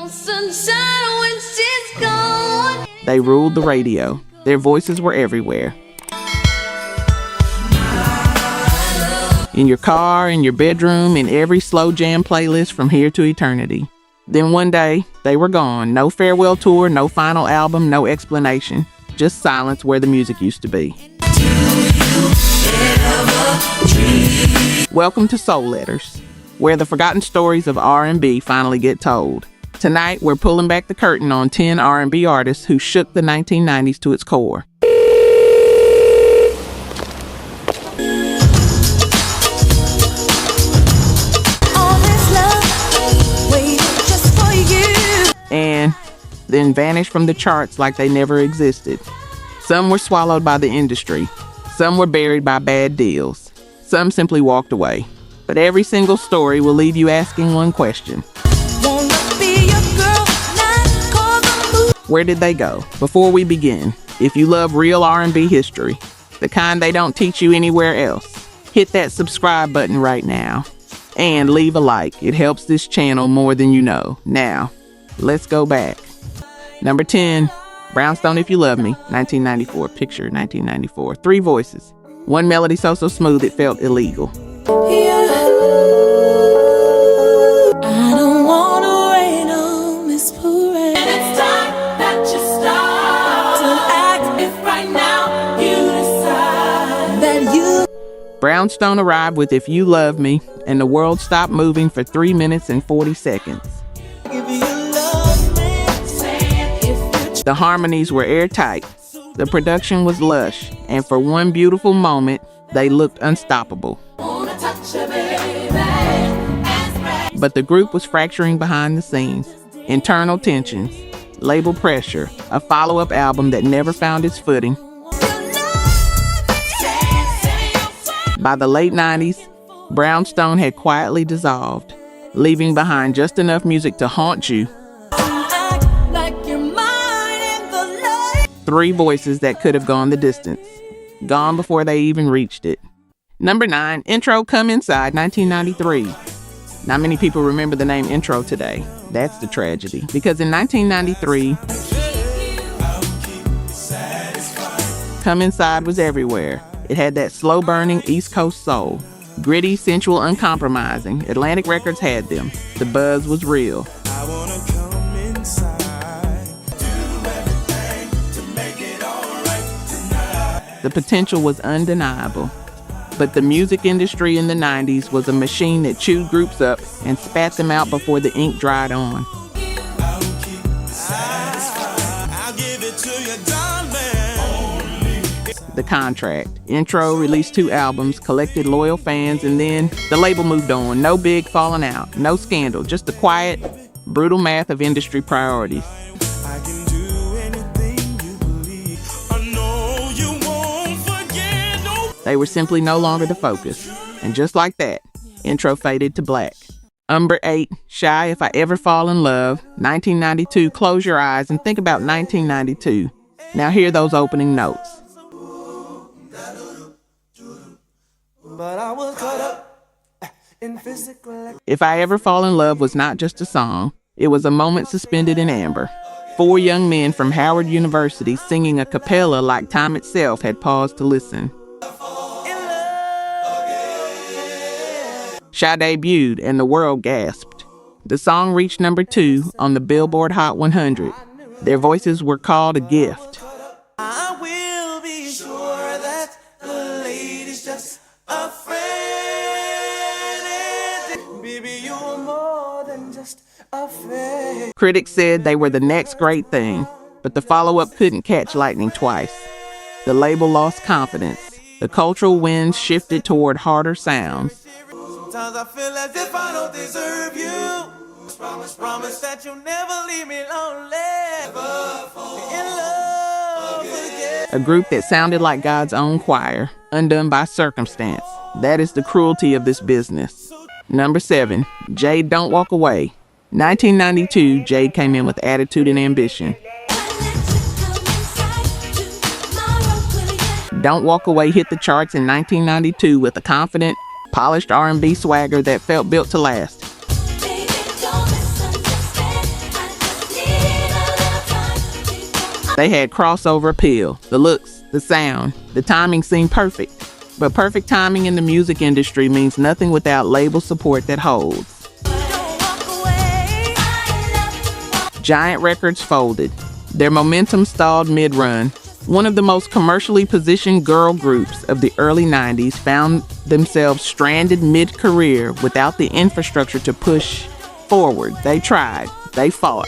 No sunshine when she's gone. They ruled the radio. Their voices were everywhere. In your car, in your bedroom, in every slow jam playlist from here to eternity. Then one day, they were gone. No farewell tour, no final album, no explanation. Just silence where the music used to be. Welcome to Soul Letters, where the forgotten stories of R&B finally get told. Tonight, we're pulling back the curtain on 10 R&B artists who shook the 1990s to its core. And then vanished from the charts like they never existed. Some were swallowed by the industry. Some were buried by bad deals. Some simply walked away. But every single story will leave you asking one question. Where did they go? Before we begin, if you love real R&B history, the kind they don't teach you anywhere else, hit that subscribe button right now. And leave a like. It helps this channel more than you know. Now, let's go back. Number 10, Brownstone If You Love Me, 1994. Picture 1994. 3 voices. One melody so smooth it felt illegal. I don't want to rain on Miss Parade. And it's time that you start to act if right now you decide that you... Brownstone arrived with If You Love Me, and the world stopped moving for 3 minutes and 40 seconds. The harmonies were airtight, the production was lush, and for one beautiful moment, they looked unstoppable. But the group was fracturing behind the scenes. Internal tensions, label pressure, a follow-up album that never found its footing. By the late 90s, Brownstone had quietly dissolved, leaving behind just enough music to haunt you. 3 voices that could have gone the distance, gone before they even reached it. Number 9, Intro Come Inside, 1993. Not many people remember the name Intro today. That's the tragedy, because in 1993, Come Inside was everywhere. It had that slow-burning East Coast soul. Gritty, sensual, uncompromising. Atlantic Records had them. The buzz was real. The potential was undeniable. But the music industry in the 90s was a machine that chewed groups up and spat them out before the ink dried on. The Contract. Intro released 2 albums, collected loyal fans, and then the label moved on. No big falling out, no scandal, just the quiet, brutal math of industry priorities. They were simply no longer the focus. And just like that, Intro faded to black. Number 8, Shy If I Ever Fall in Love, 1992. Close your eyes and think about 1992. Now hear those opening notes. If I Ever Fall in Love was not just a song, it was a moment suspended in amber. 4 young men from Howard University singing a cappella like time itself had paused to listen. Shy debuted and the world gasped. The song reached number 2 on the Billboard Hot 100. Their voices were called a gift. I will be sure that the lady's just a friend. Baby, you're more than just a friend. Critics said they were the next great thing, but the follow-up couldn't catch lightning twice. The label lost confidence. The cultural winds shifted toward harder sounds. Sometimes I feel as if I don't deserve you. Promise that you'll never leave me lonely. In love again. A group that sounded like God's own choir, undone by circumstance. That is the cruelty of this business. Number 7, Jade Don't Walk Away. 1992, Jade came in with attitude and ambition. Don't Walk Away hit the charts in 1992 with a confident, polished R&B swagger that felt built to last. They had crossover appeal, the looks, the sound, the timing seemed perfect. But perfect timing in the music industry means nothing without label support that holds. Giant Records folded. Their momentum stalled mid-run. One of the most commercially positioned girl groups of the early 90s found themselves stranded mid-career without the infrastructure to push forward. They tried. They fought.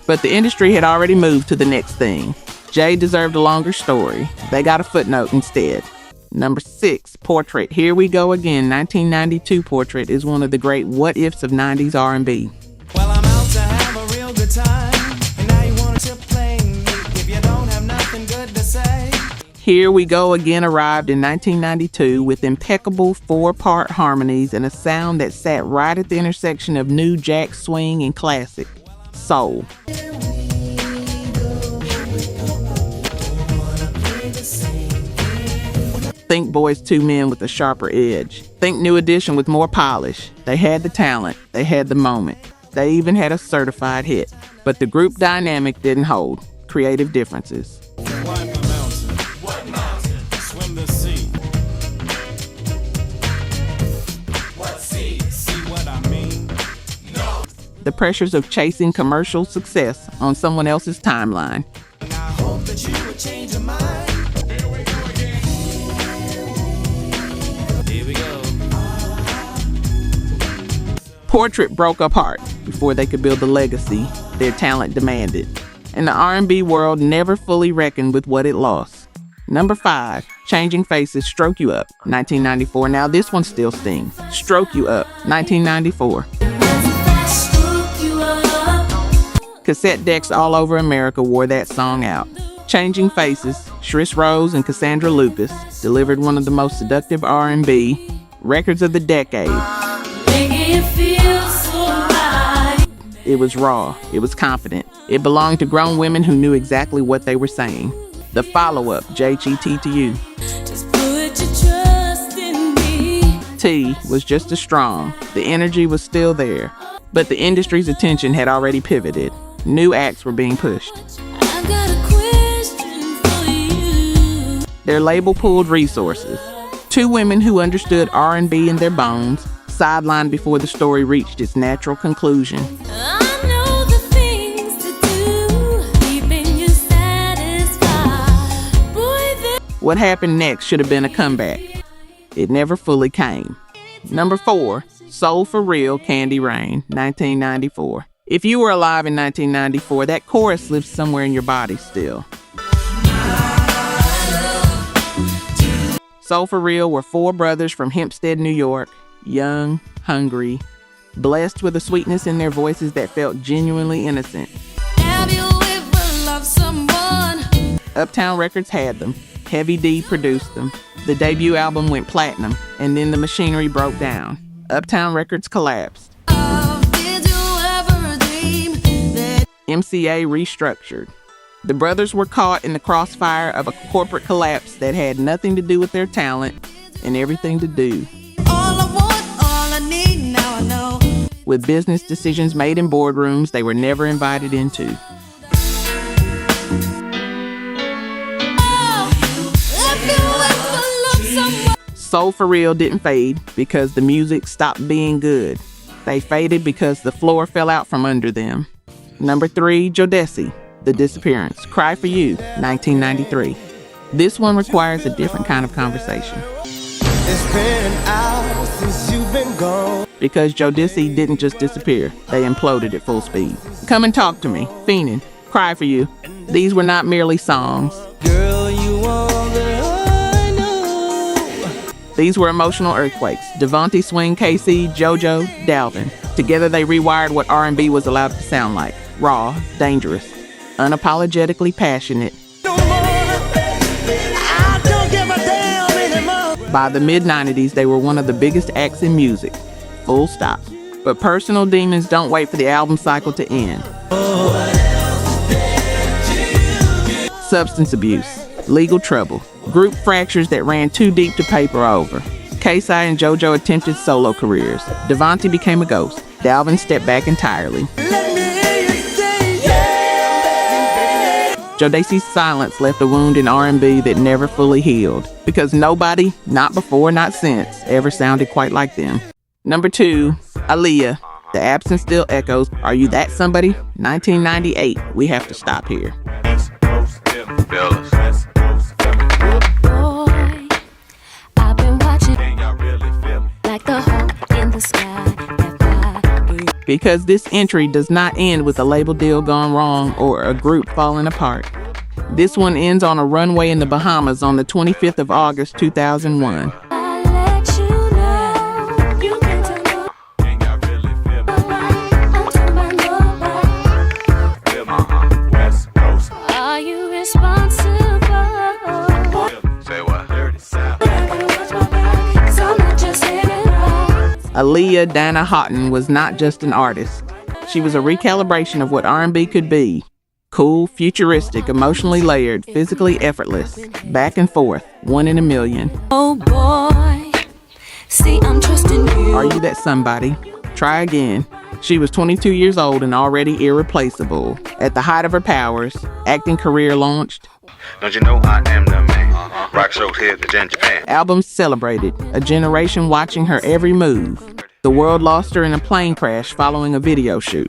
But the industry had already moved to the next thing. Jay deserved a longer story. They got a footnote instead. Number 6, Portrait. Here we go again. 1992 Portrait is one of the great what-ifs of 90s R&B. Well, I'm out to have a real good time, and now you want to play me if you don't have nothing good to say. Here We Go Again arrived in 1992 with impeccable 4-part harmonies and a sound that sat right at the intersection of new jack swing and classic soul. Think Boys II Men with a sharper edge. Think New Edition with more polish. They had the talent. They had the moment. They even had a certified hit. But the group dynamic didn't hold. Creative differences. What mountain? Swim the sea. What sea? See what I mean? No. The pressures of chasing commercial success on someone else's timeline. I hope that you would change your mind. Portrait broke apart before they could build the legacy their talent demanded, and the R&B world never fully reckoned with what it lost. Number 5, Changing Faces, Stroke You Up, 1994. Now this one still stings. Stroke You Up, 1994. Cassette decks all over America wore that song out. Changing Faces, Shriss Rose and Cassandra Lucas delivered one of the most seductive R&B records of the decade. It was raw. It was confident. It belonged to grown women who knew exactly what they were saying. The follow-up, JGT to You. Just put your trust in me. T was just as strong. The energy was still there. But the industry's attention had already pivoted. New acts were being pushed. I've got a question for you. Their label pulled resources. 2 women who understood R&B in their bones, sidelined before the story reached its natural conclusion. I know the things to do, keeping you satisfied. Boy, What happened next should have been a comeback. It never fully came. Number 4, Soul for Real, Candy Rain, 1994. If you were alive in 1994, that chorus lives somewhere in your body still. Soul for Real were 4 brothers from Hempstead, New York, young, hungry, blessed with a sweetness in their voices that felt genuinely innocent. have you ever loved someone? Uptown Records had them. Heavy D produced them. The debut album went platinum, and then the machinery broke down. Uptown Records collapsed. Did you ever dream that MCA restructured. The brothers were caught in the crossfire of a corporate collapse that had nothing to do with their talent and everything to do all I want, all I need, now I know. with business decisions made in boardrooms they were never invited into. If you ever love someone, Soul for Real didn't fade because the music stopped being good. They faded because the floor fell out from under them. Number 3, Jodeci, The Disappearance, Cry for You, 1993. This one requires a different kind of conversation. it's been hours since you've been gone. Because Jodeci didn't just disappear, they imploded at full speed. Come and Talk to Me, Fiendin', Cry for You. These were not merely songs. Girl, you all that I know. These were emotional earthquakes. Devontae Swing, KC, JoJo, Dalvin. Together they rewired what R&B was allowed to sound like. Raw, dangerous, unapologetically passionate. No more. I don't give a damn anymore. By the mid-90s, they were one of the biggest acts in music. Full stop. But personal demons don't wait for the album cycle to end. Substance abuse, legal trouble, group fractures that ran too deep to paper over. Casey and JoJo attempted solo careers. Devontae became a ghost. Dalvin stepped back entirely. Jodeci's silence left a wound in R&B that never fully healed, because nobody, not before, not since, ever sounded quite like them. Number 2, Aaliyah. The absence still echoes. Are You That Somebody? 1998. We have to stop here. Because this entry does not end with a label deal gone wrong or a group falling apart. This one ends on a runway in the Bahamas on the 25th of August, 2001. Aaliyah Dana Houghton was not just an artist. She was a recalibration of what R&B could be. Cool, futuristic, emotionally layered, physically effortless. Back and forth, one in a million. Oh boy, see I'm trusting you. Are You That Somebody? Try Again. She was 22 years old and already irreplaceable. At the height of her powers, acting career launched. Don't you know I am the man? Rock shows here in Japan. Albums celebrated, a generation watching her every move. The world lost her in a plane crash following a video shoot.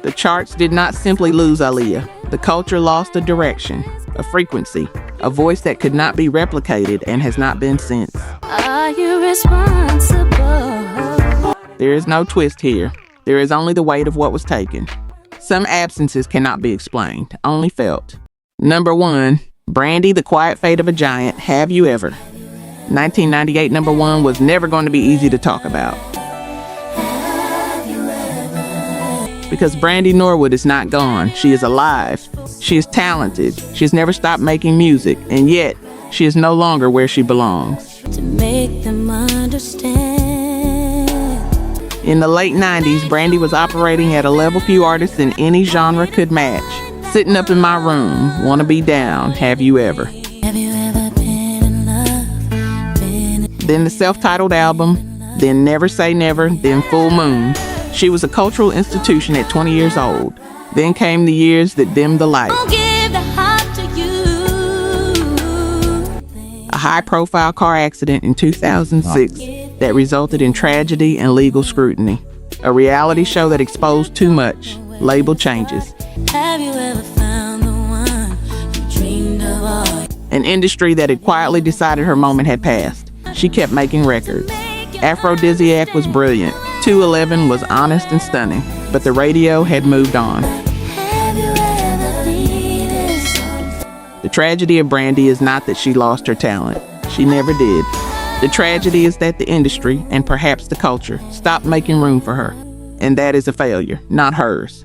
The charts did not simply lose Aaliyah. The culture lost a direction, a frequency, a voice that could not be replicated and has not been since. Are you responsible? There is no twist here. There is only the weight of what was taken. Some absences cannot be explained, only felt. Number 1, Brandy, The Quiet Fate of a Giant, Have You Ever? 1998 number 1 was never going to be easy to talk about. Because Brandy Norwood is not gone. She is alive. She is talented. She has never stopped making music, and yet she is no longer where she belongs. To make them understand. In the late 90s, Brandy was operating at a level few artists in any genre could match. Sitting Up in My Room, Wanna Be Down, Have You Ever? Have you ever been in love? Then the self-titled album, then Never Say Never, then Full Moon. She was a cultural institution at 20 years old. Then came the years that dimmed the light. I'll give the heart to you. A high-profile car accident in 2006 that resulted in tragedy and legal scrutiny. A reality show that exposed too much. Label changes. Have you ever found the one you dreamed of all? An industry that had quietly decided her moment had passed. She kept making records. Aphrodisiac was brilliant. 211 was honest and stunning. But the radio had moved on. Have you ever needed something? The tragedy of Brandy is not that she lost her talent. She never did. The tragedy is that the industry, and perhaps the culture, stopped making room for her. And that is a failure, not hers.